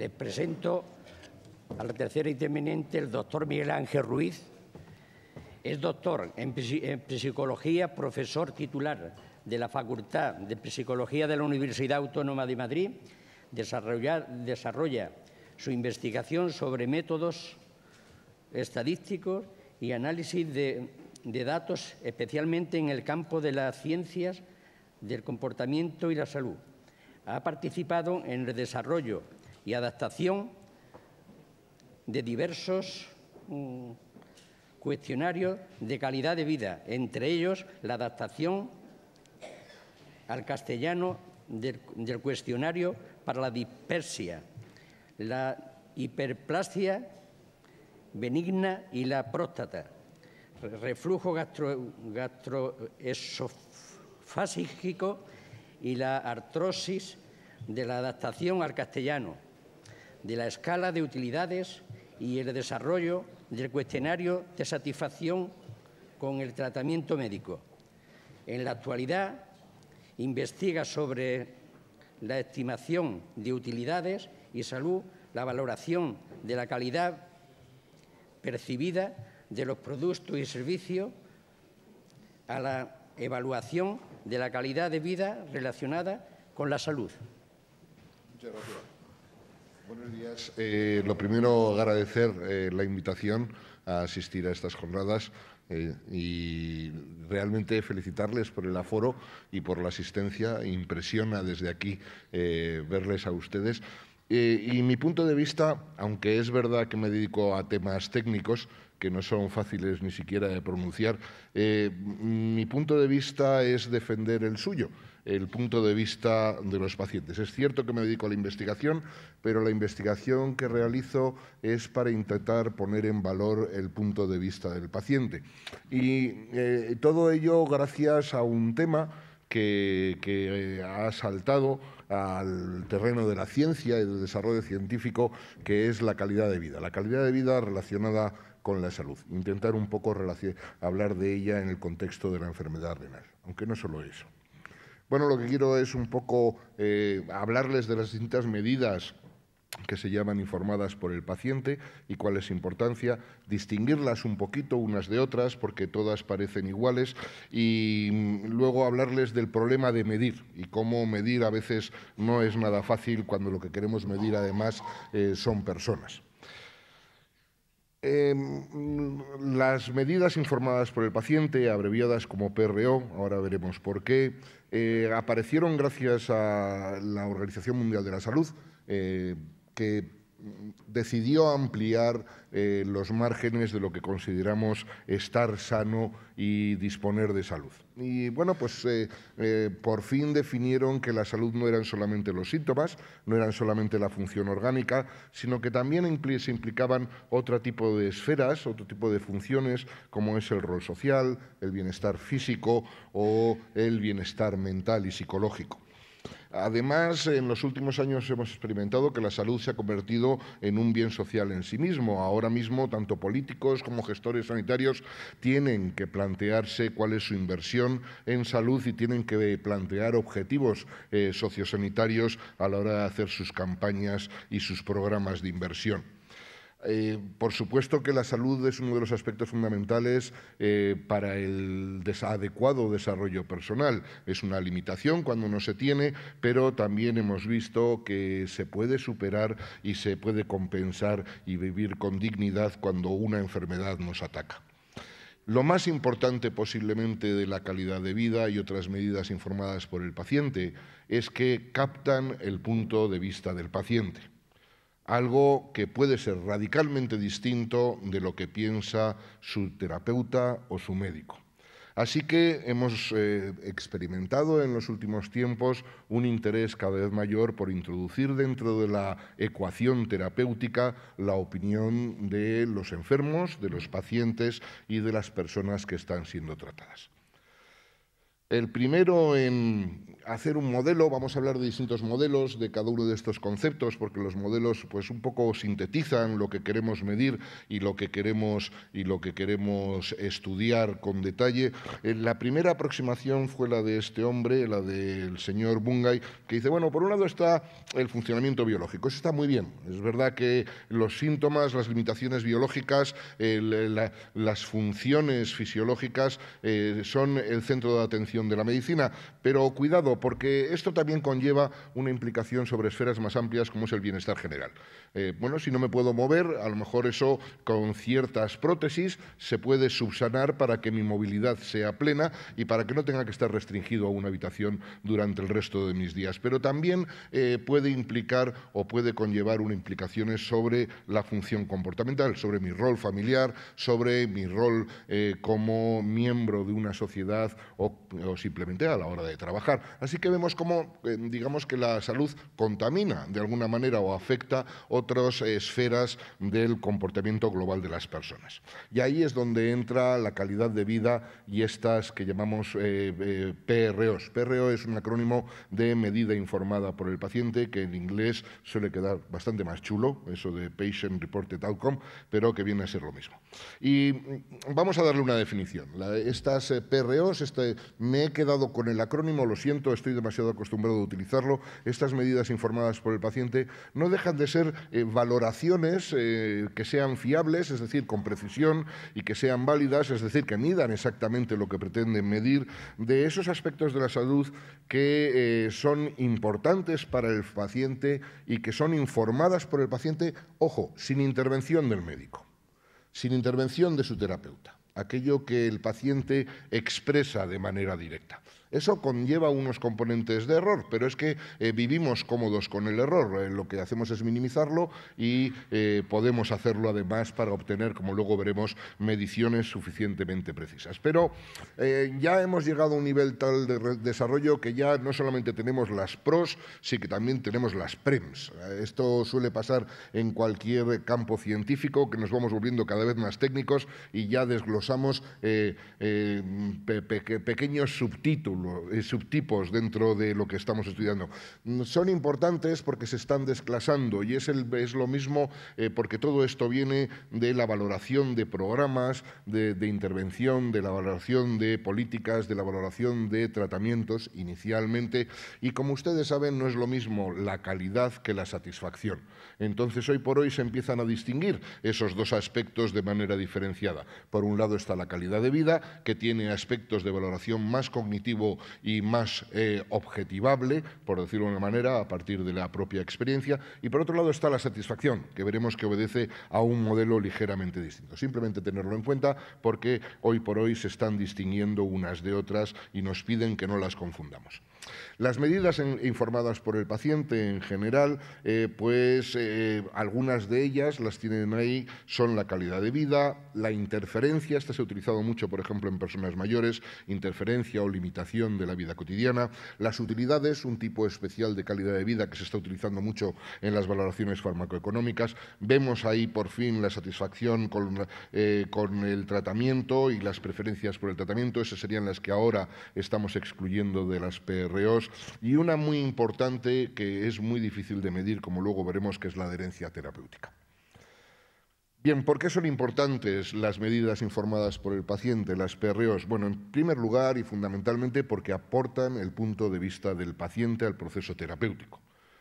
Les presento a la tercera interviniente, el doctor Miguel Ángel Ruiz. Es doctor en Psicología, profesor titular de la Facultad de Psicología de la Universidad Autónoma de Madrid. Desarrolla su investigación sobre métodos estadísticos y análisis de datos, especialmente en el campo de las ciencias del comportamiento y la salud. Ha participado en el desarrollo y adaptación de diversos cuestionarios de calidad de vida, entre ellos la adaptación al castellano del cuestionario para la dispepsia, la hiperplasia benigna y la próstata, reflujo gastroesofágico y la artrosis, de la adaptación al castellano, de la escala de utilidades y el desarrollo del cuestionario de satisfacción con el tratamiento médico. En la actualidad, investiga sobre la estimación de utilidades y salud, la valoración de la calidad percibida de los productos y servicios, a la evaluación de la calidad de vida relacionada con la salud. Muchas gracias. Buenos días. Lo primero, agradecer la invitación a asistir a estas jornadas y realmente felicitarles por el aforo y por la asistencia. Impresiona desde aquí verles a ustedes. Y mi punto de vista, aunque es verdad que me dedico a temas técnicos que no son fáciles ni siquiera de pronunciar, mi punto de vista es defender el suyo, el punto de vista de los pacientes. Es cierto que me dedico a la investigación, pero la investigación que realizo es para intentar poner en valor el punto de vista del paciente. Y todo ello gracias a un tema que ha saltado al terreno de la ciencia y del desarrollo científico, que es la calidad de vida. La calidad de vida relacionada con la salud. Intentar un poco hablar de ella en el contexto de la enfermedad renal, aunque no solo eso. Bueno, lo que quiero es un poco hablarles de las distintas medidas que se llaman informadas por el paciente y cuál es su importancia, distinguirlas un poquito unas de otras porque todas parecen iguales y luego hablarles del problema de medir y cómo medir a veces no es nada fácil cuando lo que queremos medir además son personas. Las medidas informadas por el paciente, abreviadas como PRO, ahora veremos por qué, aparecieron gracias a la Organización Mundial de la Salud, que decidió ampliar los márgenes de lo que consideramos estar sano y disponer de salud. Y bueno, pues por fin definieron que la salud no eran solamente los síntomas, no eran solamente la función orgánica, sino que también se implicaban otro tipo de esferas, otro tipo de funciones, como es el rol social, el bienestar físico o el bienestar mental y psicológico. Además, en los últimos años hemos experimentado que la salud se ha convertido en un bien social en sí mismo. Ahora mismo, tanto políticos como gestores sanitarios tienen que plantearse cuál es su inversión en salud y tienen que plantear objetivos sociosanitarios a la hora de hacer sus campañas y sus programas de inversión. Por supuesto que la salud es uno de los aspectos fundamentales para el adecuado desarrollo personal. Es una limitación cuando no se tiene, pero también hemos visto que se puede superar y se puede compensar y vivir con dignidad cuando una enfermedad nos ataca. Lo más importante posiblemente de la calidad de vida y otras medidas informadas por el paciente es que captan el punto de vista del paciente. Algo que puede ser radicalmente distinto de lo que piensa su terapeuta o su médico. Así que hemos experimentado en los últimos tiempos un interés cada vez mayor por introducir dentro de la ecuación terapéutica la opinión de los enfermos, de los pacientes y de las personas que están siendo tratadas. El primero en hacer un modelo, vamos a hablar de distintos modelos de cada uno de estos conceptos, porque los modelos pues un poco sintetizan lo que queremos medir y lo que queremos estudiar con detalle. La primera aproximación fue la de este hombre, la del señor Bungay, que dice, bueno, por un lado está el funcionamiento biológico, eso está muy bien, es verdad que los síntomas, las limitaciones biológicas, las funciones fisiológicas son el centro de atención de la medicina, pero cuidado, porque esto también conlleva una implicación sobre esferas más amplias como es el bienestar general. Bueno, si no me puedo mover, a lo mejor eso con ciertas prótesis se puede subsanar para que mi movilidad sea plena y para que no tenga que estar restringido a una habitación durante el resto de mis días. Pero también puede implicar o puede conllevar unas implicaciones sobre la función comportamental, sobre mi rol familiar, sobre mi rol como miembro de una sociedad o simplemente a la hora de trabajar. Así que vemos cómo, digamos que la salud contamina de alguna manera o afecta otras esferas del comportamiento global de las personas. Y ahí es donde entra la calidad de vida y estas que llamamos PROs. PRO es un acrónimo de medida informada por el paciente, que en inglés suele quedar bastante más chulo, eso de Patient Reported Outcome, pero que viene a ser lo mismo. Y vamos a darle una definición. Estas PROs, me he quedado con el acrónimo, lo siento, estoy demasiado acostumbrado a utilizarlo. Estas medidas informadas por el paciente no dejan de ser valoraciones que sean fiables, es decir, con precisión, y que sean válidas, es decir, que midan exactamente lo que pretenden medir, de esos aspectos de la salud que son importantes para el paciente y que son informadas por el paciente, ojo, sin intervención del médico, sin intervención de su terapeuta, aquello que el paciente expresa de manera directa. Eso conlleva unos componentes de error, pero es que vivimos cómodos con el error. Lo que hacemos es minimizarlo y podemos hacerlo además para obtener, como luego veremos, mediciones suficientemente precisas. Pero ya hemos llegado a un nivel tal de desarrollo que ya no solamente tenemos las PROs, sino que también tenemos las PREMs. Esto suele pasar en cualquier campo científico, que nos vamos volviendo cada vez más técnicos y ya desglosamos pequeños subtipos dentro de lo que estamos estudiando. Son importantes porque se están desclasando y es lo mismo porque todo esto viene de la valoración de programas de intervención, de la valoración de políticas, de la valoración de tratamientos inicialmente, y como ustedes saben no es lo mismo la calidad que la satisfacción. Entonces hoy por hoy se empiezan a distinguir esos dos aspectos de manera diferenciada. Por un lado está la calidad de vida, que tiene aspectos de valoración más cognitivo y más objetivable, por decirlo de una manera, a partir de la propia experiencia. Y por otro lado está la satisfacción, que veremos que obedece a un modelo ligeramente distinto. Simplemente tenerlo en cuenta porque hoy por hoy se están distinguiendo unas de otras y nos piden que no las confundamos. Las medidas informadas por el paciente en general, algunas de ellas las tienen ahí, son la calidad de vida, la interferencia, esta se ha utilizado mucho, por ejemplo, en personas mayores, interferencia o limitación de la vida cotidiana, las utilidades, un tipo especial de calidad de vida que se está utilizando mucho en las valoraciones farmacoeconómicas. Vemos ahí, por fin, la satisfacción con el tratamiento y las preferencias por el tratamiento, esas serían las que ahora estamos excluyendo de las PROs, y una muy importante que es muy difícil de medir, como luego veremos, que es la adherencia terapéutica. Bien, ¿por qué son importantes las medidas informadas por el paciente, las PROs? Bueno, en primer lugar y fundamentalmente porque aportan el punto de vista del paciente al proceso terapéutico,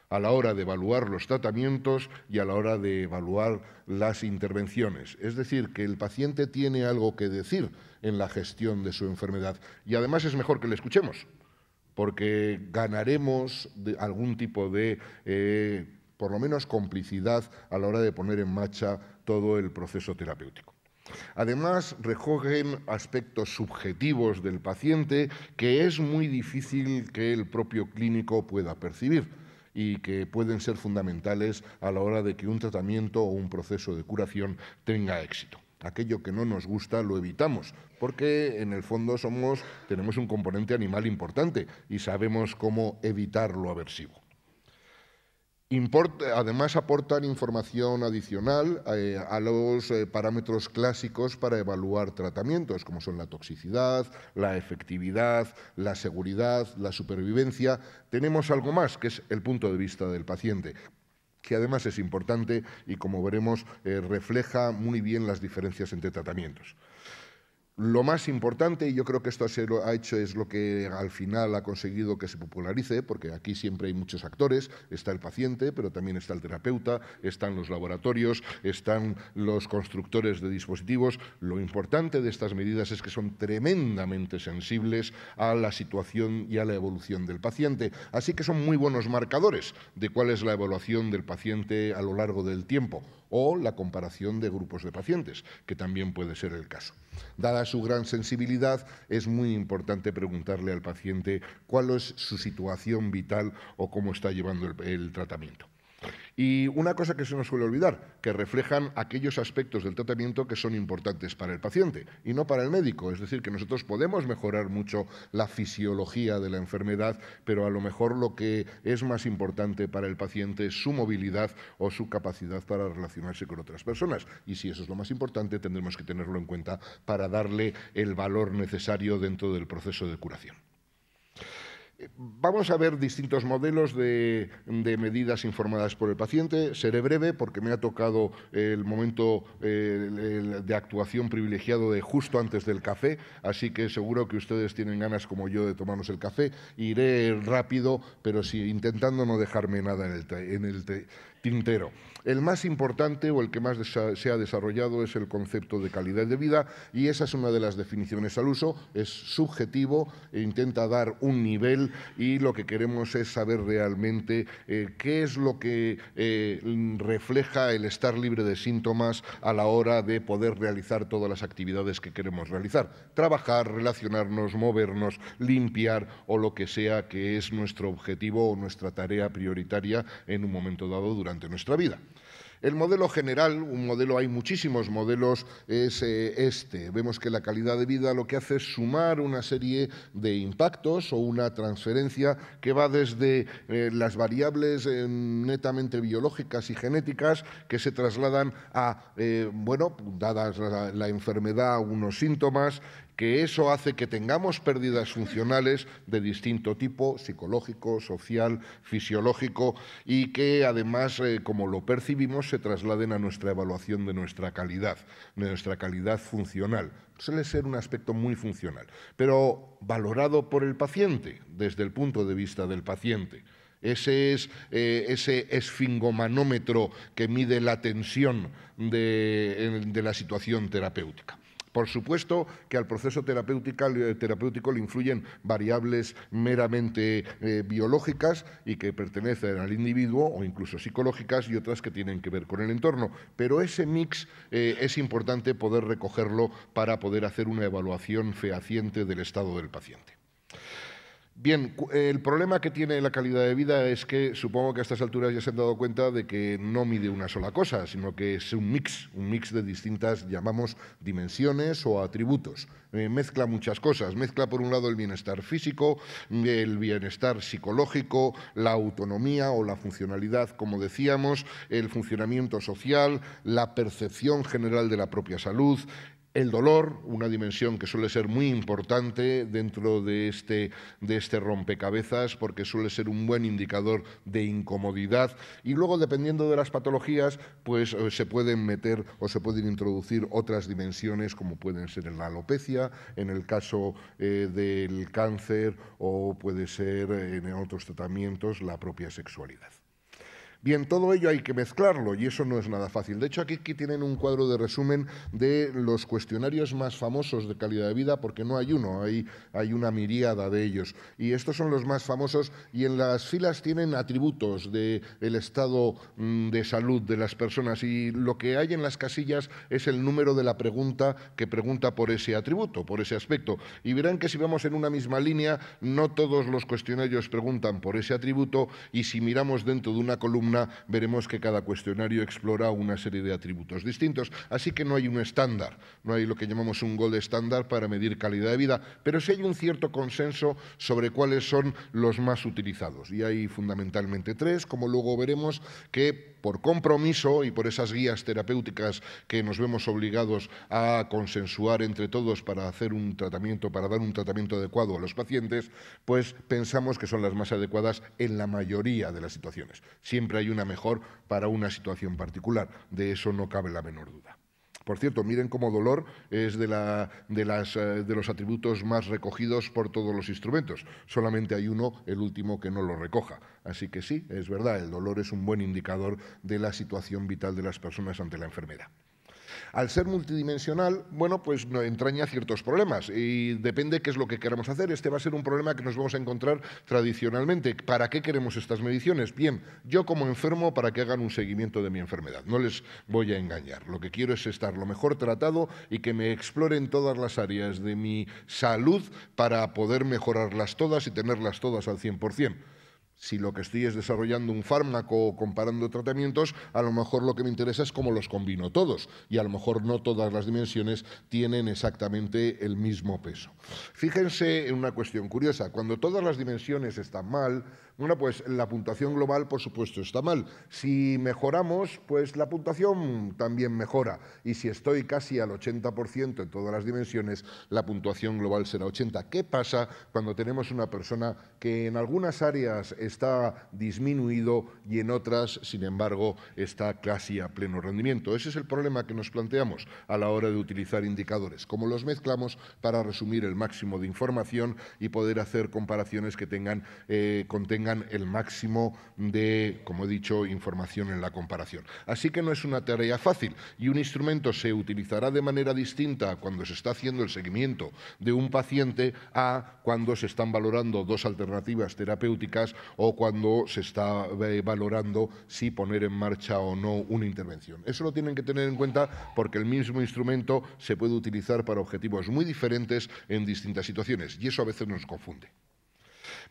a la hora de evaluar los tratamientos y a la hora de evaluar las intervenciones. Es decir, que el paciente tiene algo que decir en la gestión de su enfermedad y además es mejor que le escuchemos, porque ganaremos algún tipo de, por lo menos, complicidad a la hora de poner en marcha todo el proceso terapéutico. Además, recogen aspectos subjetivos del paciente que es muy difícil que el propio clínico pueda percibir y que pueden ser fundamentales a la hora de que un tratamiento o un proceso de curación tenga éxito. Aquello que no nos gusta lo evitamos, porque en el fondo tenemos un componente animal importante y sabemos cómo evitar lo aversivo. Además, aportan información adicional a los parámetros clásicos para evaluar tratamientos, como son la toxicidad, la efectividad, la seguridad, la supervivencia. Tenemos algo más, que es el punto de vista del paciente, que además es importante y, como veremos, refleja muy bien las diferencias entre tratamientos. Lo más importante, y yo creo que esto es lo que al final ha conseguido que se popularice, porque aquí siempre hay muchos actores, está el paciente, pero también está el terapeuta, están los laboratorios, están los constructores de dispositivos. Lo importante de estas medidas es que son tremendamente sensibles a la situación y a la evolución del paciente, así que son muy buenos marcadores de cuál es la evaluación del paciente a lo largo del tiempo, o la comparación de grupos de pacientes, que también puede ser el caso. Dada su gran sensibilidad, es muy importante preguntarle al paciente cuál es su situación vital o cómo está llevando el tratamiento. Y una cosa que se nos suele olvidar, que reflejan aquellos aspectos del tratamiento que son importantes para el paciente y no para el médico. Es decir, que nosotros podemos mejorar mucho la fisiología de la enfermedad, pero a lo mejor lo que es más importante para el paciente es su movilidad o su capacidad para relacionarse con otras personas. Y si eso es lo más importante, tendremos que tenerlo en cuenta para darle el valor necesario dentro del proceso de curación. Vamos a ver distintos modelos de medidas informadas por el paciente. Seré breve porque me ha tocado el momento de actuación privilegiado de justo antes del café, así que seguro que ustedes tienen ganas, como yo, de tomarnos el café. Iré rápido, pero sí intentando no dejarme nada en el tintero. El más importante o el que más se ha desarrollado es el concepto de calidad de vida, y esa es una de las definiciones al uso. Es subjetivo e intenta dar un nivel, y lo que queremos es saber realmente qué es lo que refleja el estar libre de síntomas a la hora de poder realizar todas las actividades que queremos realizar. Trabajar, relacionarnos, movernos, limpiar o lo que sea que es nuestro objetivo o nuestra tarea prioritaria en un momento dado durante nuestra vida. El modelo general, hay muchísimos modelos, es este. Vemos que la calidad de vida lo que hace es sumar una serie de impactos o una transferencia que va desde las variables netamente biológicas y genéticas que se trasladan a, dadas la enfermedad, unos síntomas, que eso hace que tengamos pérdidas funcionales de distinto tipo, psicológico, social, fisiológico, y que además, como lo percibimos, se trasladen a nuestra evaluación de nuestra calidad funcional. Suele ser un aspecto muy funcional, pero valorado por el paciente, desde el punto de vista del paciente. Ese es ese esfingomanómetro que mide la tensión de la situación terapéutica. Por supuesto que al proceso terapéutico le influyen variables meramente biológicas y que pertenecen al individuo, o incluso psicológicas, y otras que tienen que ver con el entorno. Pero ese mix es importante poder recogerlo para poder hacer una evaluación fehaciente del estado del paciente. Bien, el problema que tiene la calidad de vida es que supongo que a estas alturas ya se han dado cuenta de que no mide una sola cosa, sino que es un mix de distintas, llamamos, dimensiones o atributos. Mezcla muchas cosas. Mezcla, por un lado, el bienestar físico, el bienestar psicológico, la autonomía o la funcionalidad, como decíamos, el funcionamiento social, la percepción general de la propia salud, el dolor, una dimensión que suele ser muy importante dentro de este rompecabezas, porque suele ser un buen indicador de incomodidad. Y luego, dependiendo de las patologías, pues se pueden meter o se pueden introducir otras dimensiones, como pueden ser la alopecia, en el caso del cáncer, o puede ser en otros tratamientos la propia sexualidad. Bien, todo ello hay que mezclarlo y eso no es nada fácil. De hecho, aquí tienen un cuadro de resumen de los cuestionarios más famosos de calidad de vida, porque no hay uno, hay una miríada de ellos. Y estos son los más famosos, y en las filas tienen atributos del estado de salud de las personas, y lo que hay en las casillas es el número de la pregunta que pregunta por ese atributo, por ese aspecto. Y verán que si vamos en una misma línea, no todos los cuestionarios preguntan por ese atributo, y si miramos dentro de una columna columna veremos que cada cuestionario explora una serie de atributos distintos, así que no hay un estándar, no hay lo que llamamos un gold estándar para medir calidad de vida, pero sí hay un cierto consenso sobre cuáles son los más utilizados, y hay fundamentalmente tres, como luego veremos, que por compromiso y por esas guías terapéuticas que nos vemos obligados a consensuar entre todos para hacer un tratamiento, para dar un tratamiento adecuado a los pacientes, pues pensamos que son las más adecuadas en la mayoría de las situaciones. Siempre hay una mejor para una situación particular, de eso no cabe la menor duda. Por cierto, miren cómo dolor es de los atributos más recogidos por todos los instrumentos. Solamente hay uno, el último, que no lo recoja. Así que sí, es verdad, el dolor es un buen indicador de la situación vital de las personas ante la enfermedad. Al ser multidimensional, bueno, pues entraña ciertos problemas y depende qué es lo que queramos hacer. Este va a ser un problema que nos vamos a encontrar tradicionalmente. ¿Para qué queremos estas mediciones? Bien, yo como enfermo, para que hagan un seguimiento de mi enfermedad. No les voy a engañar. Lo que quiero es estar lo mejor tratado y que me exploren todas las áreas de mi salud para poder mejorarlas todas y tenerlas todas al 100%. Si lo que estoy es desarrollando un fármaco o comparando tratamientos, a lo mejor lo que me interesa es cómo los combino todos y a lo mejor no todas las dimensiones tienen exactamente el mismo peso. Fíjense en una cuestión curiosa, cuando todas las dimensiones están mal, bueno, pues la puntuación global, por supuesto, está mal. Si mejoramos, pues la puntuación también mejora. Y si estoy casi al 80% en todas las dimensiones, la puntuación global será 80. ¿Qué pasa cuando tenemos una persona que en algunas áreas está disminuido y en otras, sin embargo, está casi a pleno rendimiento? Ese es el problema que nos planteamos a la hora de utilizar indicadores. Cómo los mezclamos para resumir el máximo de información y poder hacer comparaciones que contengan el máximo de, como he dicho, información en la comparación. Así que no es una tarea fácil y un instrumento se utilizará de manera distinta cuando se está haciendo el seguimiento de un paciente a cuando se están valorando dos alternativas terapéuticas o cuando se está valorando si poner en marcha o no una intervención. Eso lo tienen que tener en cuenta porque el mismo instrumento se puede utilizar para objetivos muy diferentes en distintas situaciones y eso a veces nos confunde.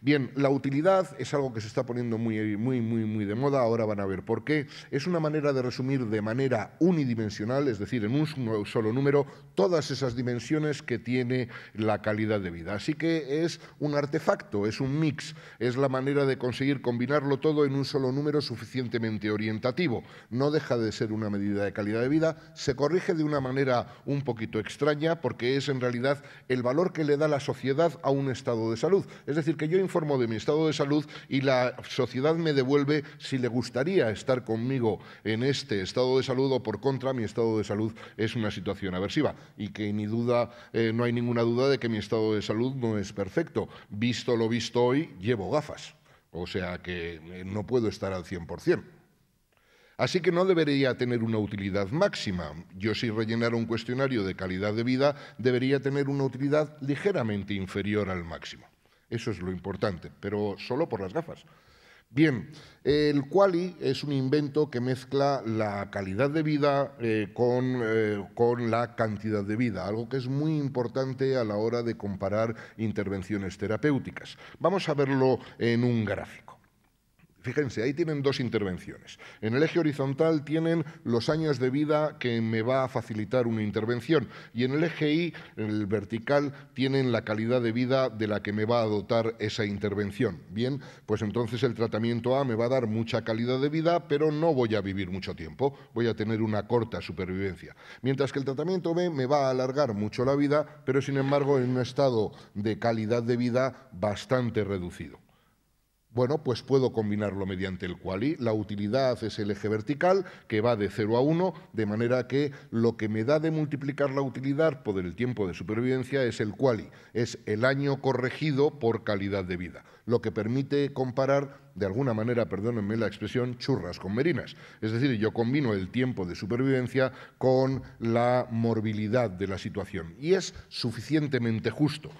Bien, la utilidad es algo que se está poniendo muy de moda, ahora van a ver por qué. Es una manera de resumir de manera unidimensional, es decir, en un solo número, todas esas dimensiones que tiene la calidad de vida. Así que es un artefacto, es un mix, es la manera de conseguir combinarlo todo en un solo número suficientemente orientativo. No deja de ser una medida de calidad de vida, se corrige de una manera un poquito extraña porque es en realidad el valor que le da la sociedad a un estado de salud. Es decir, que yo informo de mi estado de salud y la sociedad me devuelve si le gustaría estar conmigo en este estado de salud o por contra mi estado de salud es una situación aversiva y que ni duda, no hay ninguna duda de que mi estado de salud no es perfecto. Visto lo visto hoy, llevo gafas, o sea que no puedo estar al 100%. Así que no debería tener una utilidad máxima. Yo si rellenara un cuestionario de calidad de vida debería tener una utilidad ligeramente inferior al máximo. Eso es lo importante, pero solo por las gafas. Bien, el QALY es un invento que mezcla la calidad de vida con la cantidad de vida, algo que es muy importante a la hora de comparar intervenciones terapéuticas. Vamos a verlo en un gráfico. Fíjense, ahí tienen dos intervenciones. En el eje horizontal tienen los años de vida que me va a facilitar una intervención y en el eje Y, en el vertical, tienen la calidad de vida de la que me va a dotar esa intervención. Bien, pues entonces el tratamiento A me va a dar mucha calidad de vida, pero no voy a vivir mucho tiempo, voy a tener una corta supervivencia. Mientras que el tratamiento B me va a alargar mucho la vida, pero sin embargo en un estado de calidad de vida bastante reducido. Bueno, pues puedo combinarlo mediante el QALY. La utilidad es el eje vertical que va de 0 a 1, de manera que lo que me da de multiplicar la utilidad por el tiempo de supervivencia es el QALY, es el año corregido por calidad de vida, lo que permite comparar, de alguna manera, perdónenme la expresión, churras con merinas. Es decir, yo combino el tiempo de supervivencia con la morbilidad de la situación y es suficientemente justo.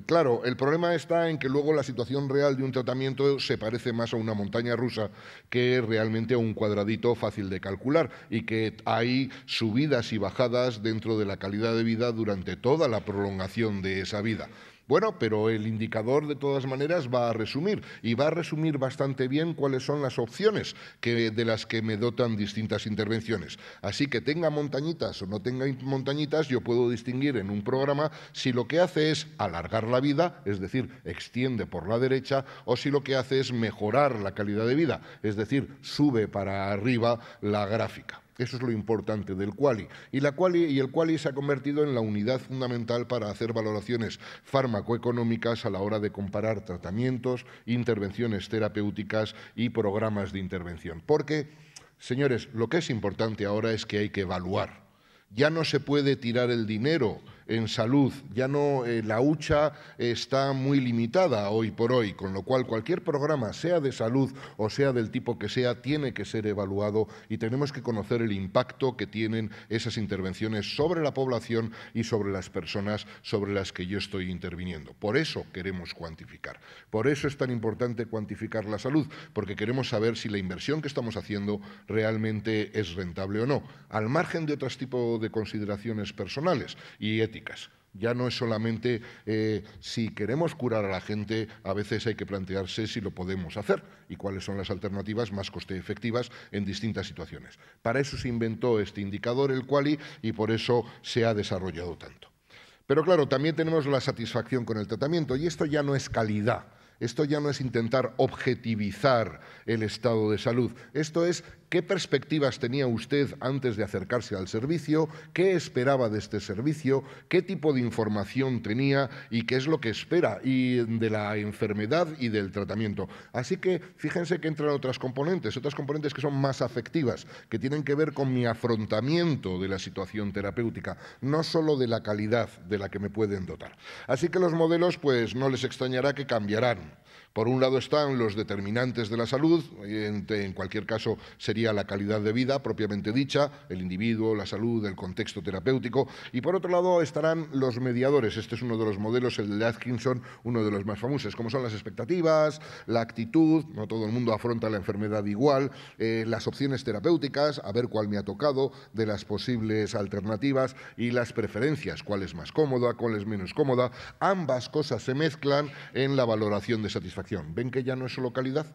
Claro, el problema está en que luego la situación real de un tratamiento se parece más a una montaña rusa que realmente a un cuadradito fácil de calcular y que hay subidas y bajadas dentro de la calidad de vida durante toda la prolongación de esa vida. Bueno, pero el indicador de todas maneras va a resumir y va a resumir bastante bien cuáles son las opciones de las que me dotan distintas intervenciones. Así que tenga montañitas o no tenga montañitas, yo puedo distinguir en un programa si lo que hace es alargar la vida, es decir, extiende por la derecha, o si lo que hace es mejorar la calidad de vida, es decir, sube para arriba la gráfica. Eso es lo importante del QALY. Y el QALY se ha convertido en la unidad fundamental para hacer valoraciones farmacoeconómicas a la hora de comparar tratamientos, intervenciones terapéuticas y programas de intervención. Porque, señores, lo que es importante ahora es que hay que evaluar. Ya no se puede tirar el dinero en salud, ya no, la hucha está muy limitada hoy por hoy, con lo cual cualquier programa, sea de salud o sea del tipo que sea, tiene que ser evaluado y tenemos que conocer el impacto que tienen esas intervenciones sobre la población y sobre las personas sobre las que yo estoy interviniendo. Por eso queremos cuantificar, por eso es tan importante cuantificar la salud, porque queremos saber si la inversión que estamos haciendo realmente es rentable o no, al margen de otros tipos de consideraciones personales y éticas. Ya no es solamente si queremos curar a la gente, a veces hay que plantearse si lo podemos hacer y cuáles son las alternativas más coste efectivas en distintas situaciones. Para eso se inventó este indicador, el QALY, y por eso se ha desarrollado tanto. Pero claro, también tenemos la satisfacción con el tratamiento y esto ya no es calidad. Esto ya no es intentar objetivizar el estado de salud. Esto es qué perspectivas tenía usted antes de acercarse al servicio, qué esperaba de este servicio, qué tipo de información tenía y qué es lo que espera y de la enfermedad y del tratamiento. Así que fíjense que entran otras componentes que son más afectivas, que tienen que ver con mi afrontamiento de la situación terapéutica, no solo de la calidad de la que me pueden dotar. Así que los modelos, pues no les extrañará que cambiarán. Por un lado están los determinantes de la salud, en cualquier caso sería la calidad de vida propiamente dicha, el individuo, la salud, el contexto terapéutico, y por otro lado estarán los mediadores. Este es uno de los modelos, el de Atkinson, uno de los más famosos, como son las expectativas, la actitud, no todo el mundo afronta la enfermedad igual, las opciones terapéuticas, a ver cuál me ha tocado, de las posibles alternativas y las preferencias, cuál es más cómoda, cuál es menos cómoda. Ambas cosas se mezclan en la valoración de satisfacción. ¿Ven que ya no es solo calidad?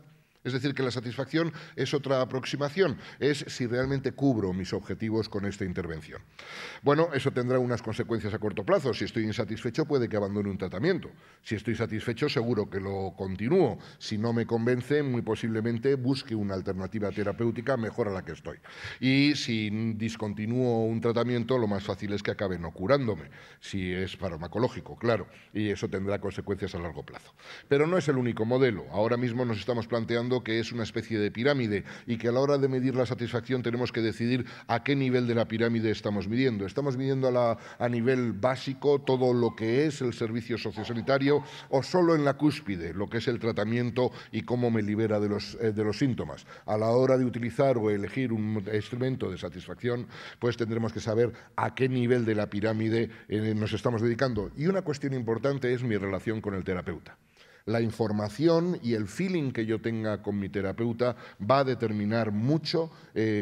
Es decir, que la satisfacción es otra aproximación, es si realmente cubro mis objetivos con esta intervención. Bueno, eso tendrá unas consecuencias a corto plazo. Si estoy insatisfecho, puede que abandone un tratamiento. Si estoy satisfecho, seguro que lo continúo. Si no me convence, muy posiblemente busque una alternativa terapéutica mejor a la que estoy. Y si discontinúo un tratamiento, lo más fácil es que acabe no curándome, si es farmacológico, claro, y eso tendrá consecuencias a largo plazo. Pero no es el único modelo. Ahora mismo nos estamos planteando que es una especie de pirámide y que a la hora de medir la satisfacción tenemos que decidir a qué nivel de la pirámide estamos midiendo. ¿Estamos midiendo a nivel básico todo lo que es el servicio sociosanitario o solo en la cúspide, lo que es el tratamiento y cómo me libera de los síntomas? A la hora de utilizar o elegir un instrumento de satisfacción, pues tendremos que saber a qué nivel de la pirámide nos estamos dedicando. Y una cuestión importante es mi relación con el terapeuta. La información y el feeling que yo tenga con mi terapeuta va a determinar mucho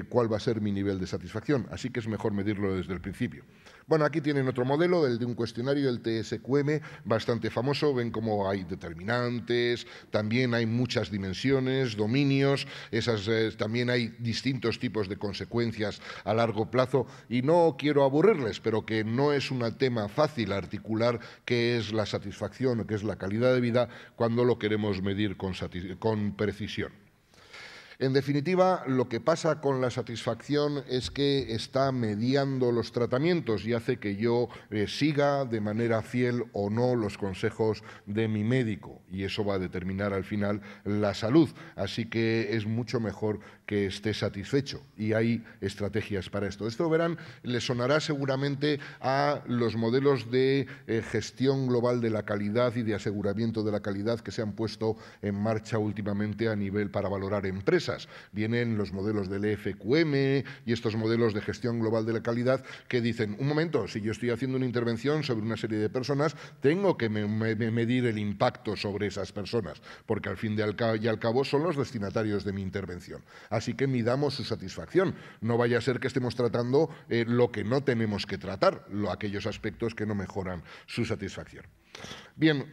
cuál va a ser mi nivel de satisfacción, así que es mejor medirlo desde el principio. Bueno, aquí tienen otro modelo, el de un cuestionario, el TSQM, bastante famoso. Ven cómo hay determinantes, también hay muchas dimensiones, dominios, también hay distintos tipos de consecuencias a largo plazo. Y no quiero aburrirles, pero que no es un tema fácil articular qué es la satisfacción o qué es la calidad de vida cuando lo queremos medir con precisión. En definitiva, lo que pasa con la satisfacción es que está mediando los tratamientos y hace que yo siga de manera fiel o no los consejos de mi médico, y eso va a determinar al final la salud. Así que es mucho mejor que esté satisfecho y hay estrategias para esto. Esto, verán, les sonará seguramente a los modelos de gestión global de la calidad y de aseguramiento de la calidad que se han puesto en marcha últimamente a nivel para valorar empresas. empresas. Vienen los modelos del EFQM y estos modelos de gestión global de la calidad que dicen, un momento, si yo estoy haciendo una intervención sobre una serie de personas, tengo que medir el impacto sobre esas personas, porque al fin y al cabo son los destinatarios de mi intervención. Así que midamos su satisfacción. No vaya a ser que estemos tratando lo que no tenemos que tratar, aquellos aspectos que no mejoran su satisfacción. Bien,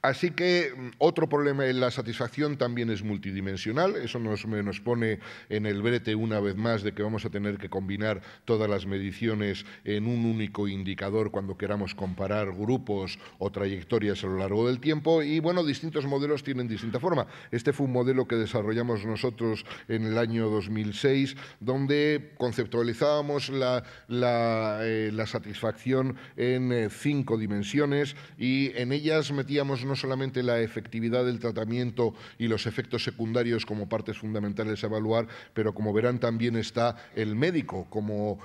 así que otro problema en la satisfacción también es multidimensional. Eso nos pone en el brete una vez más de que vamos a tener que combinar todas las mediciones en un único indicador cuando queramos comparar grupos o trayectorias a lo largo del tiempo. Y bueno, distintos modelos tienen distinta forma. Este fue un modelo que desarrollamos nosotros en el año 2006, donde conceptualizábamos la satisfacción en 5 dimensiones y en ellas metíamos no solamente la efectividad del tratamiento y los efectos secundarios como partes fundamentales a evaluar, pero como verán también está el médico como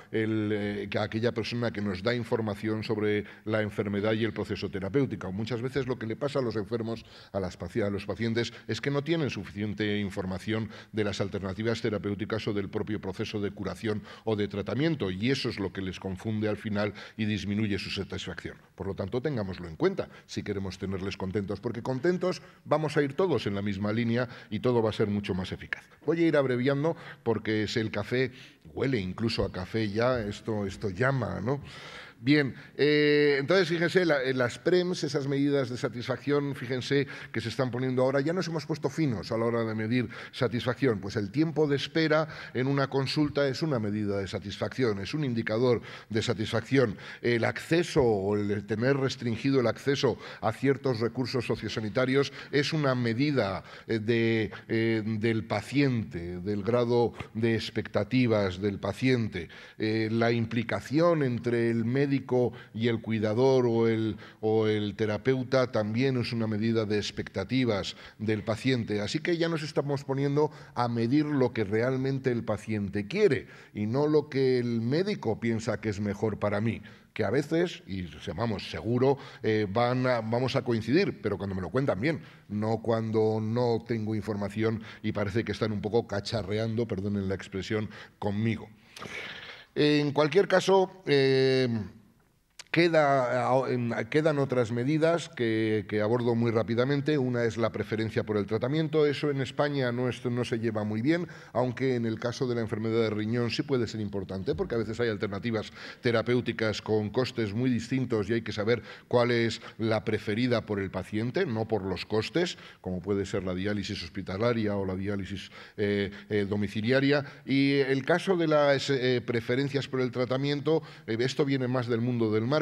aquella persona que nos da información sobre la enfermedad y el proceso terapéutico. Muchas veces lo que le pasa a los enfermos, a los pacientes, es que no tienen suficiente información de las alternativas terapéuticas o del propio proceso de curación o de tratamiento, y eso es lo que les confunde al final y disminuye su satisfacción. Por lo tanto, tengámoslo en cuenta si queremos tenerles contentos, porque contentos vamos a ir todos en la misma línea y todo va a ser mucho más eficaz. Voy a ir abreviando porque el café huele incluso a café ya, esto llama, ¿no? Bien, entonces fíjense, las PREMS, esas medidas de satisfacción, fíjense que se están poniendo ahora, ya nos hemos puesto finos a la hora de medir satisfacción, pues el tiempo de espera en una consulta es una medida de satisfacción, es un indicador de satisfacción. El acceso o el tener restringido el acceso a ciertos recursos sociosanitarios es una medida del paciente, del grado de expectativas del paciente. La implicación entre el médico y el cuidador o el terapeuta también es una medida de expectativas del paciente. Así que ya nos estamos poniendo a medir lo que realmente el paciente quiere y no lo que el médico piensa que es mejor para mí, que a veces, y vamos, seguro, vamos a coincidir, pero cuando me lo cuentan bien, no cuando no tengo información y parece que están un poco cacharreando, perdonen la expresión, conmigo. En cualquier caso, quedan otras medidas que abordo muy rápidamente. Una es la preferencia por el tratamiento. Eso en España no se lleva muy bien, aunque en el caso de la enfermedad de riñón sí puede ser importante, porque a veces hay alternativas terapéuticas con costes muy distintos y hay que saber cuál es la preferida por el paciente, no por los costes, como puede ser la diálisis hospitalaria o la diálisis domiciliaria. Y el caso de las preferencias por el tratamiento, esto viene más del mundo del marketing.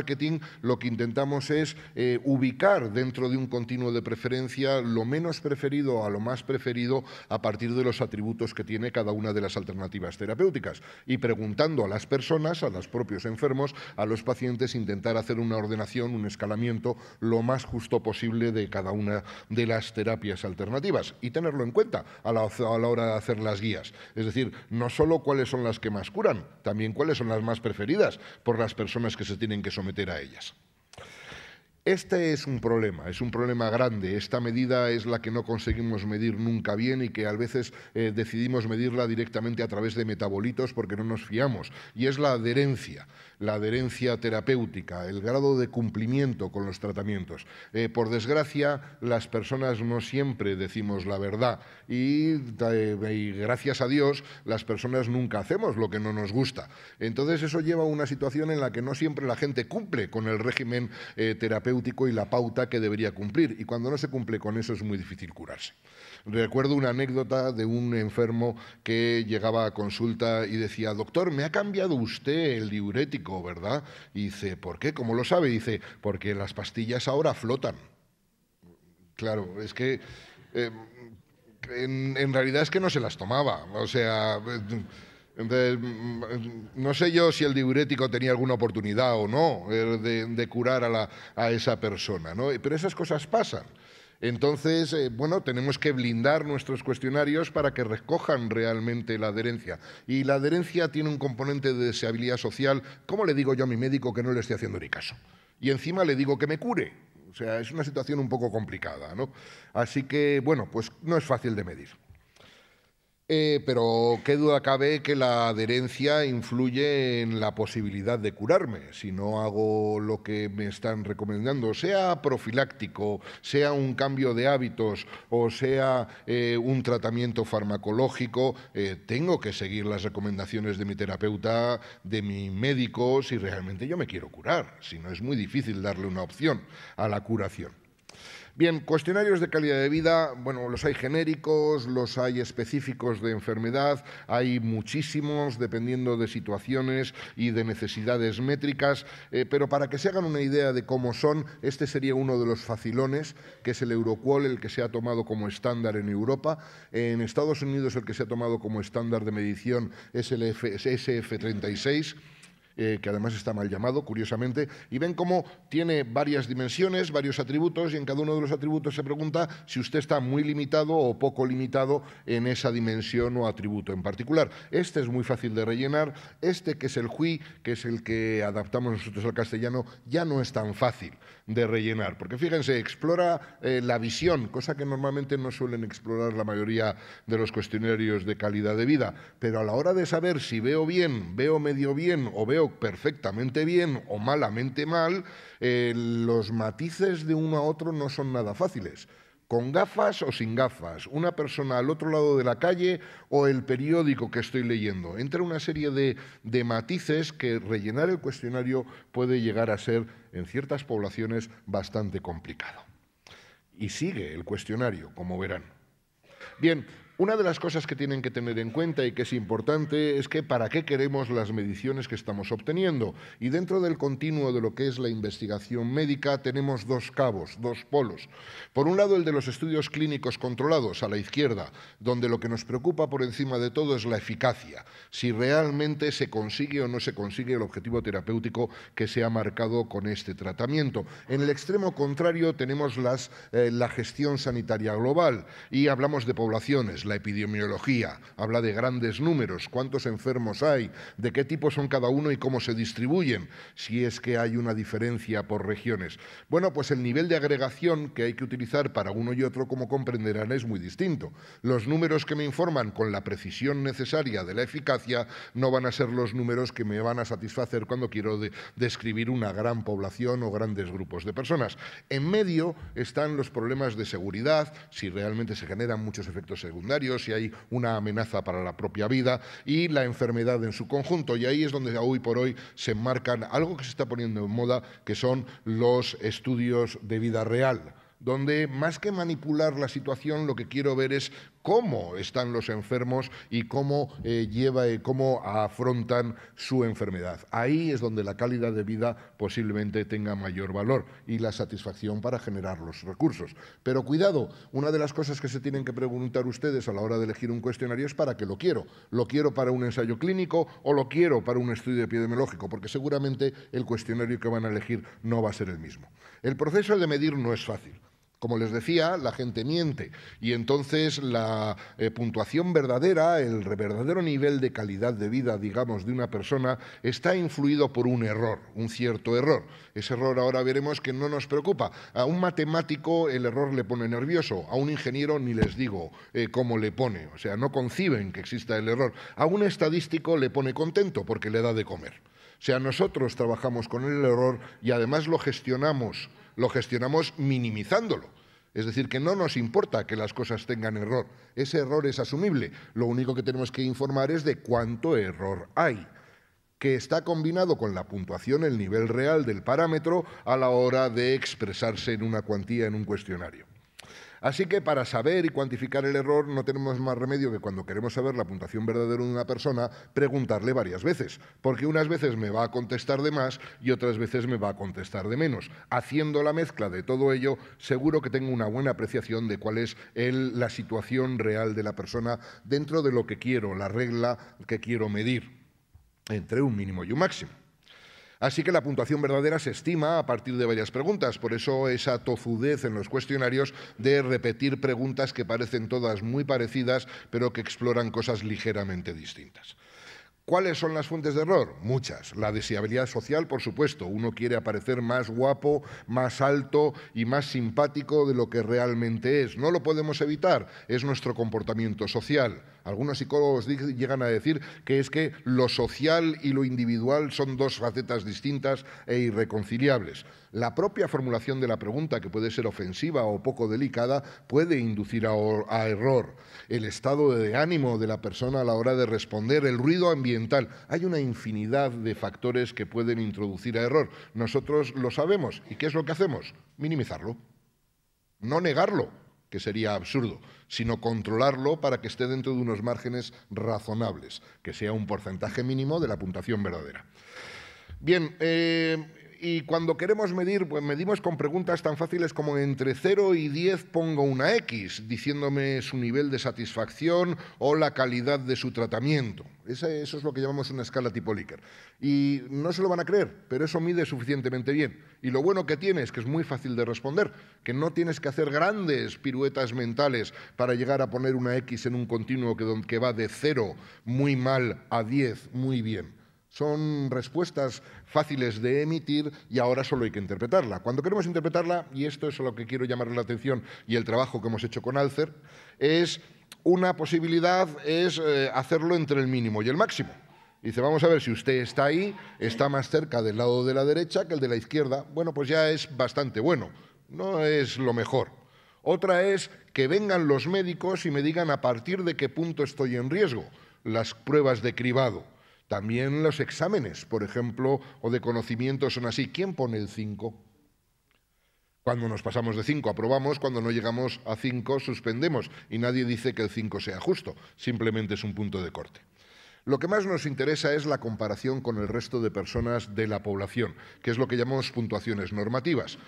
Lo que intentamos es ubicar dentro de un continuo de preferencia lo menos preferido a lo más preferido a partir de los atributos que tiene cada una de las alternativas terapéuticas y preguntando a las personas, a los propios enfermos, a los pacientes, intentar hacer una ordenación, un escalamiento lo más justo posible de cada una de las terapias alternativas y tenerlo en cuenta a la hora de hacer las guías. Es decir, no solo cuáles son las que más curan, también cuáles son las más preferidas por las personas que se tienen que someter a ellas. Este es un problema grande. Esta medida es la que no conseguimos medir nunca bien y que a veces decidimos medirla directamente a través de metabolitos porque no nos fiamos. Y es la adherencia terapéutica, el grado de cumplimiento con los tratamientos. Por desgracia, las personas no siempre decimos la verdad y gracias a Dios las personas nunca hacemos lo que no nos gusta. Entonces eso lleva a una situación en la que no siempre la gente cumple con el régimen terapéutico y la pauta que debería cumplir, y cuando no se cumple con eso es muy difícil curarse. Recuerdo una anécdota de un enfermo que llegaba a consulta y decía: doctor, me ha cambiado usted el diurético, ¿verdad? Y dice: ¿por qué? ¿Cómo lo sabe? Y dice: porque las pastillas ahora flotan. Claro, es que en realidad es que no se las tomaba, o sea... Entonces, no sé yo si el diurético tenía alguna oportunidad o no de curar a esa persona, ¿no? Pero esas cosas pasan. Entonces, bueno, tenemos que blindar nuestros cuestionarios para que recojan realmente la adherencia. Y la adherencia tiene un componente de deseabilidad social. ¿Cómo le digo yo a mi médico que no le estoy haciendo ni caso? Y encima le digo que me cure. O sea, es una situación un poco complicada, ¿no? Así que, bueno, pues no es fácil de medir. Pero qué duda cabe que la adherencia influye en la posibilidad de curarme. Si no hago lo que me están recomendando, sea profiláctico, sea un cambio de hábitos o sea un tratamiento farmacológico, tengo que seguir las recomendaciones de mi terapeuta, de mi médico, si realmente yo me quiero curar. Si no, es muy difícil darle una opción a la curación. Bien, cuestionarios de calidad de vida, bueno, los hay genéricos, los hay específicos de enfermedad, hay muchísimos dependiendo de situaciones y de necesidades métricas, pero para que se hagan una idea de cómo son, este sería uno de los facilones, que es el Euroqual, el que se ha tomado como estándar en Europa. En Estados Unidos el que se ha tomado como estándar de medición es el SF36. Que además está mal llamado, curiosamente, y ven cómo tiene varias dimensiones, varios atributos, y en cada uno de los atributos se pregunta si usted está muy limitado o poco limitado en esa dimensión o atributo en particular. Este es muy fácil de rellenar, este que es el JUI, que es el que adaptamos nosotros al castellano, ya no es tan fácil de rellenar, porque fíjense, explora la visión, cosa que normalmente no suelen explorar la mayoría de los cuestionarios de calidad de vida, pero a la hora de saber si veo bien, veo medio bien o veo perfectamente bien o malamente mal, los matices de uno a otro no son nada fáciles. Con gafas o sin gafas, una persona al otro lado de la calle o el periódico que estoy leyendo. Entra una serie de matices que rellenar el cuestionario puede llegar a ser, en ciertas poblaciones, bastante complicado. Y sigue el cuestionario, como verán. Bien, una de las cosas que tienen que tener en cuenta y que es importante es que para qué queremos las mediciones que estamos obteniendo. Y dentro del continuo de lo que es la investigación médica tenemos dos cabos, dos polos. Por un lado, el de los estudios clínicos controlados, a la izquierda, donde lo que nos preocupa por encima de todo es la eficacia, si realmente se consigue o no se consigue el objetivo terapéutico que se ha marcado con este tratamiento. En el extremo contrario tenemos la gestión sanitaria global y hablamos de poblaciones. La epidemiología habla de grandes números, cuántos enfermos hay, de qué tipo son cada uno y cómo se distribuyen, si es que hay una diferencia por regiones. Bueno, pues el nivel de agregación que hay que utilizar para uno y otro, como comprenderán, es muy distinto. Los números que me informan con la precisión necesaria de la eficacia no van a ser los números que me van a satisfacer cuando quiero describir una gran población o grandes grupos de personas. En medio están los problemas de seguridad, si realmente se generan muchos efectos secundarios, si hay una amenaza para la propia vida y la enfermedad en su conjunto. Y ahí es donde hoy por hoy se enmarcan algo que se está poniendo en moda, que son los estudios de vida real, donde más que manipular la situación lo que quiero ver es cómo están los enfermos y cómo cómo afrontan su enfermedad. Ahí es donde la calidad de vida posiblemente tenga mayor valor y la satisfacción para generar los recursos. Pero cuidado, una de las cosas que se tienen que preguntar ustedes a la hora de elegir un cuestionario es ¿para qué lo quiero? ¿Lo quiero para un ensayo clínico o lo quiero para un estudio epidemiológico? Porque seguramente el cuestionario que van a elegir no va a ser el mismo. El proceso de medir no es fácil. Como les decía, la gente miente y entonces la puntuación verdadera, el verdadero nivel de calidad de vida, digamos, de una persona está influido por un error, un cierto error. Ese error ahora veremos que no nos preocupa. A un matemático el error le pone nervioso, a un ingeniero ni les digo cómo le pone, o sea, no conciben que exista el error. A un estadístico le pone contento porque le da de comer. O sea, nosotros trabajamos con el error y además lo gestionamos minimizándolo. Es decir, que no nos importa que las cosas tengan error. Ese error es asumible. Lo único que tenemos que informar es de cuánto error hay, que está combinado con la puntuación, el nivel real del parámetro a la hora de expresarse en una cuantía en un cuestionario. Así que para saber y cuantificar el error no tenemos más remedio que cuando queremos saber la puntuación verdadera de una persona, preguntarle varias veces, porque unas veces me va a contestar de más y otras veces me va a contestar de menos. Haciendo la mezcla de todo ello, seguro que tengo una buena apreciación de cuál es la situación real de la persona dentro de lo que quiero, la regla que quiero medir, entre un mínimo y un máximo. Así que la puntuación verdadera se estima a partir de varias preguntas, por eso esa tozudez en los cuestionarios de repetir preguntas que parecen todas muy parecidas, pero que exploran cosas ligeramente distintas. ¿Cuáles son las fuentes de error? Muchas. La deseabilidad social, por supuesto. Uno quiere aparecer más guapo, más alto y más simpático de lo que realmente es. No lo podemos evitar, es nuestro comportamiento social. Algunos psicólogos llegan a decir que es que lo social y lo individual son dos facetas distintas e irreconciliables. La propia formulación de la pregunta, que puede ser ofensiva o poco delicada, puede inducir a error. El estado de ánimo de la persona a la hora de responder, el ruido ambiental. Hay una infinidad de factores que pueden introducir a error. Nosotros lo sabemos. ¿Y qué es lo que hacemos? Minimizarlo. No negarlo, que sería absurdo, sino controlarlo para que esté dentro de unos márgenes razonables, que sea un porcentaje mínimo de la puntuación verdadera. Bien, y cuando queremos medir, pues medimos con preguntas tan fáciles como entre 0 y 10 pongo una X, diciéndome su nivel de satisfacción o la calidad de su tratamiento. Eso es lo que llamamos una escala tipo Likert. Y no se lo van a creer, pero eso mide suficientemente bien. Y lo bueno que tiene es que es muy fácil de responder, que no tienes que hacer grandes piruetas mentales para llegar a poner una X en un continuo que va de 0 muy mal a 10 muy bien. Son respuestas fáciles de emitir y ahora solo hay que interpretarla. Cuando queremos interpretarla, y esto es a lo que quiero llamarle la atención y el trabajo que hemos hecho con Alcer, es una posibilidad es hacerlo entre el mínimo y el máximo. Dice, vamos a ver si usted está ahí, está más cerca del lado de la derecha que el de la izquierda. Bueno, pues ya es bastante bueno, no es lo mejor. Otra es que vengan los médicos y me digan a partir de qué punto estoy en riesgo, las pruebas de cribado. También los exámenes, por ejemplo, o de conocimiento son así. ¿Quién pone el 5? Cuando nos pasamos de 5 aprobamos, cuando no llegamos a 5 suspendemos y nadie dice que el 5 sea justo, simplemente es un punto de corte. Lo que más nos interesa es la comparación con el resto de personas de la población, que es lo que llamamos puntuaciones normativas.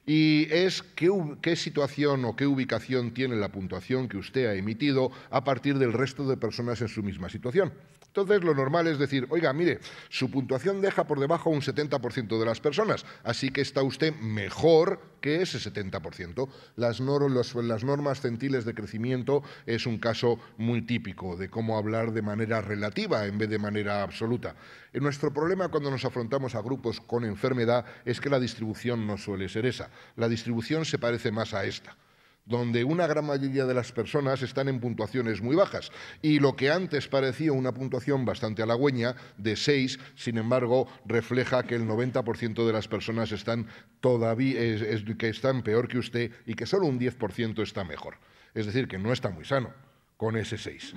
Y es qué situación o qué ubicación tiene la puntuación que usted ha emitido a partir del resto de personas en su misma situación. Entonces, lo normal es decir, oiga, mire, su puntuación deja por debajo a un 70% de las personas, así que está usted mejor que ese 70%. Las normas centiles de crecimiento es un caso muy típico de cómo hablar de manera relativa en vez de manera absoluta. Nuestro problema cuando nos afrontamos a grupos con enfermedad es que la distribución no suele ser esa. La distribución se parece más a esta, donde una gran mayoría de las personas están en puntuaciones muy bajas y lo que antes parecía una puntuación bastante halagüeña de 6, sin embargo, refleja que el 90% de las personas están que están peor que usted y que solo un 10% está mejor. Es decir, que no está muy sano con ese 6.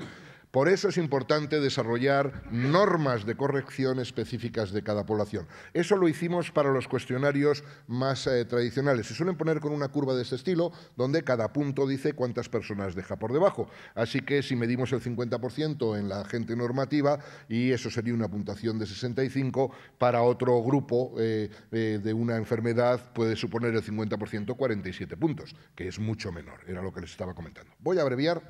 Por eso es importante desarrollar normas de corrección específicas de cada población. Eso lo hicimos para los cuestionarios más tradicionales. Se suelen poner con una curva de este estilo, donde cada punto dice cuántas personas deja por debajo. Así que si medimos el 50% en la gente normativa, y eso sería una puntuación de 65, para otro grupo de una enfermedad puede suponer el 50% 47 puntos, que es mucho menor, era lo que les estaba comentando. Voy a abreviar.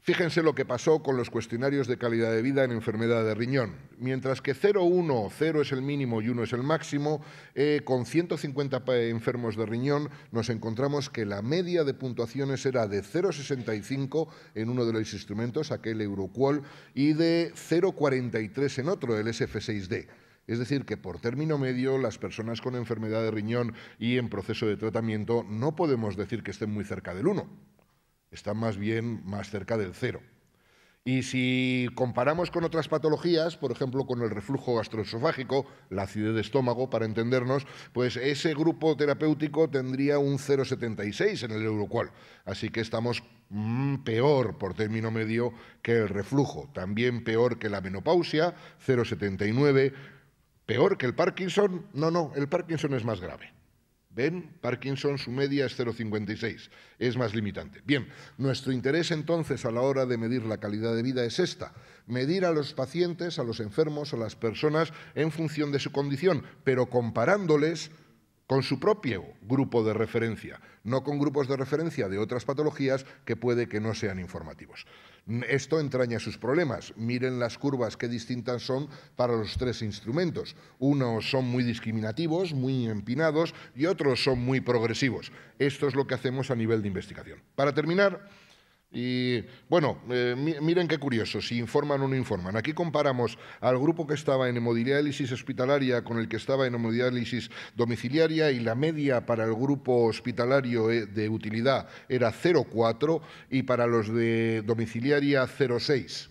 Fíjense lo que pasó con los cuestionarios de calidad de vida en enfermedad de riñón. Mientras que 0,1, 0 es el mínimo y 1 es el máximo, con 150 enfermos de riñón nos encontramos que la media de puntuaciones era de 0,65 en uno de los instrumentos, aquel Euroqual, y de 0,43 en otro, el SF6D. Es decir, que por término medio las personas con enfermedad de riñón y en proceso de tratamiento no podemos decir que estén muy cerca del 1. Están más bien más cerca del 0. Y si comparamos con otras patologías, por ejemplo, con el reflujo gastroesofágico, la acidez de estómago, para entendernos, pues ese grupo terapéutico tendría un 0,76 en el Euroqual. Así que estamos peor por término medio que el reflujo. También peor que la menopausia, 0,79. Peor que el Parkinson. No, el Parkinson es más grave. ¿Ven? Parkinson, su media es 0,56, es más limitante. Bien, nuestro interés entonces a la hora de medir la calidad de vida es esta, medir a los pacientes, a los enfermos, a las personas en función de su condición, pero comparándoles con su propio grupo de referencia, no con grupos de referencia de otras patologías que puede que no sean informativos. Esto entraña sus problemas. Miren las curvas, qué distintas son para los tres instrumentos. Unos son muy discriminativos, muy empinados, y otros son muy progresivos. Esto es lo que hacemos a nivel de investigación. Para terminar, Y, bueno, miren qué curioso, si informan o no informan. Aquí comparamos al grupo que estaba en hemodiálisis hospitalaria con el que estaba en hemodiálisis domiciliaria y la media para el grupo hospitalario de utilidad era 0,4 y para los de domiciliaria 0,6.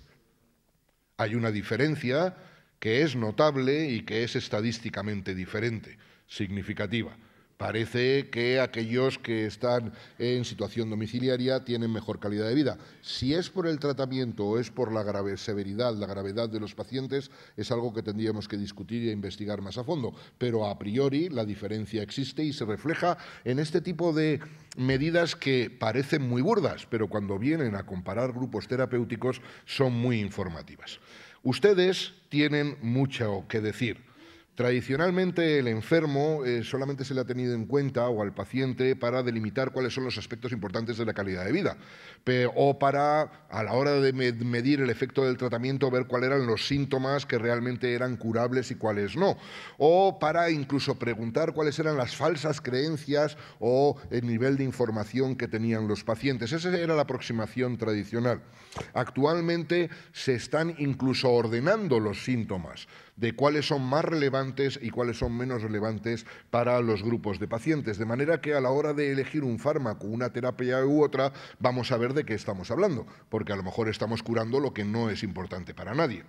Hay una diferencia que es notable y que es estadísticamente diferente, significativa. Parece que aquellos que están en situación domiciliaria tienen mejor calidad de vida. Si es por el tratamiento o es por la severidad, la gravedad de los pacientes, es algo que tendríamos que discutir e investigar más a fondo. Pero a priori la diferencia existe y se refleja en este tipo de medidas que parecen muy burdas, pero cuando vienen a comparar grupos terapéuticos son muy informativas. Ustedes tienen mucho que decir. Tradicionalmente el enfermo solamente se le ha tenido en cuenta o al paciente para delimitar cuáles son los aspectos importantes de la calidad de vida o para, a la hora de medir el efecto del tratamiento, ver cuáles eran los síntomas que realmente eran curables y cuáles no, o para incluso preguntar cuáles eran las falsas creencias o el nivel de información que tenían los pacientes. Esa era la aproximación tradicional. Actualmente se están incluso ordenando los síntomas de cuáles son más relevantes y cuáles son menos relevantes para los grupos de pacientes. De manera que a la hora de elegir un fármaco, una terapia u otra, vamos a ver de qué estamos hablando, porque a lo mejor estamos curando lo que no es importante para nadie.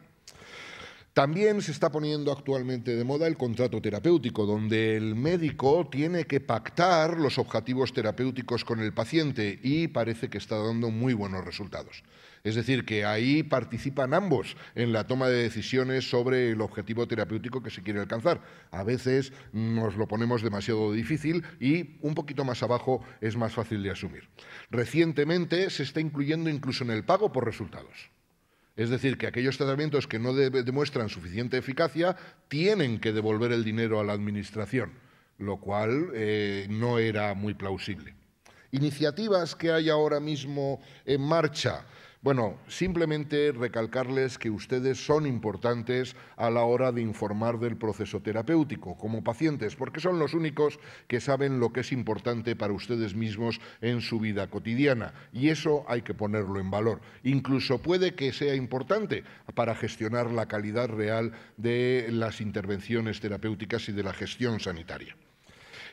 También se está poniendo actualmente de moda el contrato terapéutico, donde el médico tiene que pactar los objetivos terapéuticos con el paciente y parece que está dando muy buenos resultados. Es decir, que ahí participan ambos en la toma de decisiones sobre el objetivo terapéutico que se quiere alcanzar. A veces nos lo ponemos demasiado difícil y un poquito más abajo es más fácil de asumir. Recientemente se está incluyendo incluso en el pago por resultados. Es decir, que aquellos tratamientos que no demuestran suficiente eficacia tienen que devolver el dinero a la Administración, lo cual no era muy plausible. Iniciativas que hay ahora mismo en marcha. Bueno, simplemente recalcarles que ustedes son importantes a la hora de informar del proceso terapéutico como pacientes, porque son los únicos que saben lo que es importante para ustedes mismos en su vida cotidiana. Y eso hay que ponerlo en valor. Incluso puede que sea importante para gestionar la calidad real de las intervenciones terapéuticas y de la gestión sanitaria.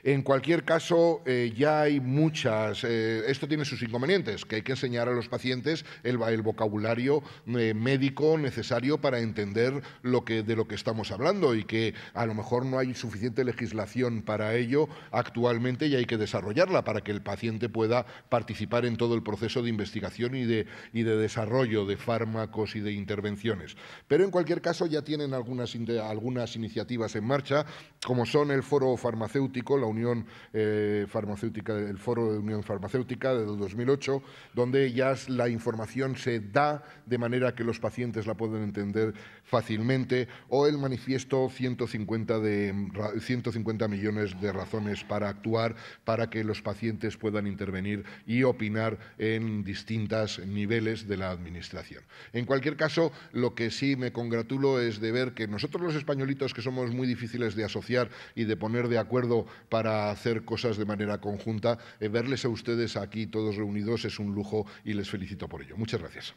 En cualquier caso, ya hay muchas. Esto tiene sus inconvenientes, que hay que enseñar a los pacientes el vocabulario médico necesario para entender de lo que estamos hablando y que a lo mejor no hay suficiente legislación para ello actualmente y hay que desarrollarla para que el paciente pueda participar en todo el proceso de investigación y de desarrollo de fármacos y de intervenciones. Pero en cualquier caso ya tienen algunas iniciativas en marcha, como son el Foro Farmacéutico, la Unión Farmacéutica, el Foro de Unión Farmacéutica del 2008, donde ya la información se da de manera que los pacientes la pueden entender fácilmente, o el manifiesto 150 millones de razones para actuar, para que los pacientes puedan intervenir y opinar en distintos niveles de la Administración. En cualquier caso, lo que sí me congratulo es de ver que nosotros los españolitos, que somos muy difíciles de asociar y de poner de acuerdo para hacer cosas de manera conjunta, verles a ustedes aquí todos reunidos es un lujo y les felicito por ello. Muchas gracias.